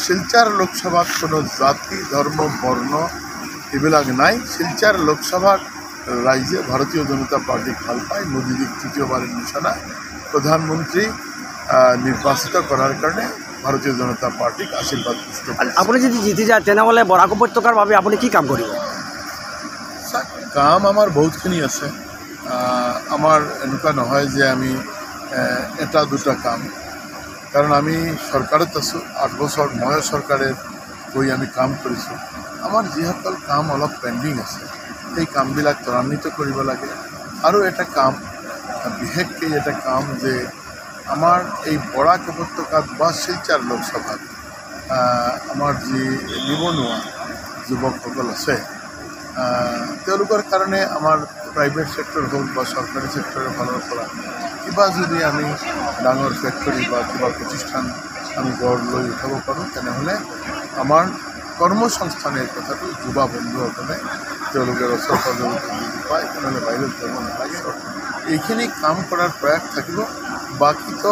শিলচর লোকসভাত কোনো জাতি ধর্ম বর্ণ এবিলাক নাই। শিলচর লোকসভার রাইজে ভারতীয় জনতা পার্টি ভাল পায়। মোদীজি তৃতীয়বারের নিশানা প্রধানমন্ত্রী নির্বাচিত করার কারণে ভারতীয় জনতা পার্টিক আশীর্বাদ দিতে। আপনি যদি জিতে যায় তেনেহ'লে বৰাক উপত্যকাৰ বাবে আপুনি কি কাম কৰিব? কাম আমাৰ বহুতখিনি আছে। আমাৰ এনেকুৱা নহয় যে আমি এটা দুটা কাম, কাৰণ আমি সৰকাৰত আছোঁ 8 বছৰ মই সৰকাৰেৰ গৈ আমি কাম কৰিছোঁ। আমাৰ যিসকল কাম অলপ পেণ্ডিং আছে সেই কামবিলাক ত্বৰান্বিত কৰিব লাগে। আৰু এটা কাম বিশেষকৈ এটা কাম যে আমাৰ এই বৰাক উপত্যকাত বা শিলচৰ লোকসভাত আমাৰ যি নিবনুৱা যুৱকসকল আছে তেওঁলোকৰ কাৰণে আমাৰ প্ৰাইভেট ছেক্টৰ হওক বা চৰকাৰী ছেক্টৰৰ ফালৰ পৰা কিবা যদি আমি ডাঙৰ ফেক্টৰী বা কিবা প্ৰতিষ্ঠান আমি গঢ় লৈ উঠাব পাৰোঁ তেনেহ'লে আমাৰ কৰ্মসংস্থানৰ কথাটো যুৱা বন্ধুসকলে তেওঁলোকে ওচৰ পাজৰ যদি পায় তেনেহ'লে বাহিৰত যাব নালাগে। এইখিনি কাম কৰাৰ প্ৰয়াস থাকিব। বাকীতো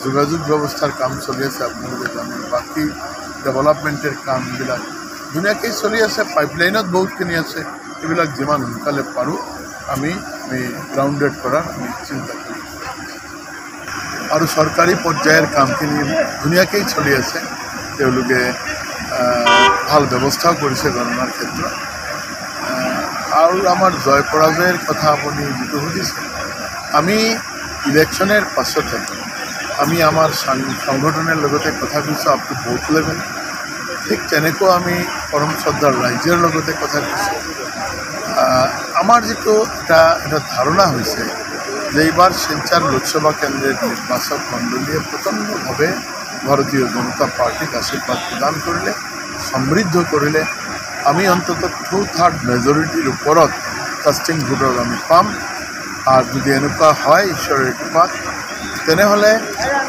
যোগাযোগ ব্যৱস্থাৰ কাম চলি আছে, আপোনালোকে জানে। বাকী ডেভেলপমেণ্টেৰ কামবিলাক ধুনীয়াকৈ চলি আছে। পাইপলাইনত বহুতখিনি আছে। এইবিলাক যিমান সোনকালে পাৰোঁ আমি গ্ৰাউণ্ডেড কৰাৰ আমি চিন্তা কৰোঁ। আৰু চৰকাৰী পৰ্যায়ৰ কামখিনি ধুনীয়াকৈ চলি আছে। তেওঁলোকে ভাল ব্যৱস্থাও কৰিছে গণনাৰ ক্ষেত্ৰত। আৰু আমাৰ জয় পৰাজয়ৰ কথা আপুনি যিটো সুধিছে, আমি ইলেকশ্যনের পাছতে আমি আমার সংগঠনের লগতে কথা কৈছোঁ আপ টু বুথ লেভেল। ঠিক তেনেকৈ আমি পৰম শ্ৰদ্ধাৰ ৰাইজৰ লগতে কথা কৈছোঁ। আমাৰ যিটো এটা ধাৰণা হৈছে যে এইবাৰ শিলচৰ লোকসভা কেন্দ্ৰেৰ নিৰ্বাচক মণ্ডলীয়ে প্ৰচণ্ডভাৱে ভাৰতীয় জনতা পাৰ্টিক আশীৰ্বাদ প্ৰদান কৰিলে, সমৃদ্ধ কৰিলে। আমি অন্তত 2/3 মেজৰিটিৰ ওপৰত কাষ্টিং ভোটৰ আমি পাম। আৰ যদি এনেকুৱা হয় ঈশ্বৰৰ কৃপাত তেনেহ'লে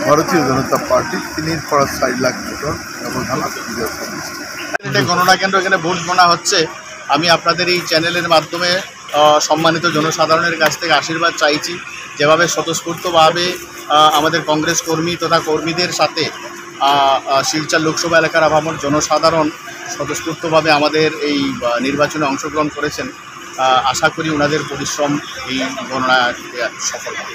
ভাৰতীয় জনতা পাৰ্টি 3 থেকে 4 লাখ ভোটৰ ব্যবধানত বিজয় পাবে। গণনা কেন্দ্র এখানে ভোট গণনা হচ্ছে। আমি আপনাদের এই চ্যানেলের মাধ্যমে সম্মানিত জনসাধারণের কাছ থেকে আশীর্বাদ চাইছি, যেভাবে স্বতঃস্ফূর্তভাবে আমাদের কংগ্রেস কর্মী তথা কর্মীদের সাথে শিলচর লোকসভা এলাকার আপামর জনসাধারণ স্বতঃস্ফূর্তভাবে আমাদের এই নির্বাচনে অংশগ্রহণ করেছেন। আশা করি ওনাদের পরিশ্রম এই গণনা সফল হবে।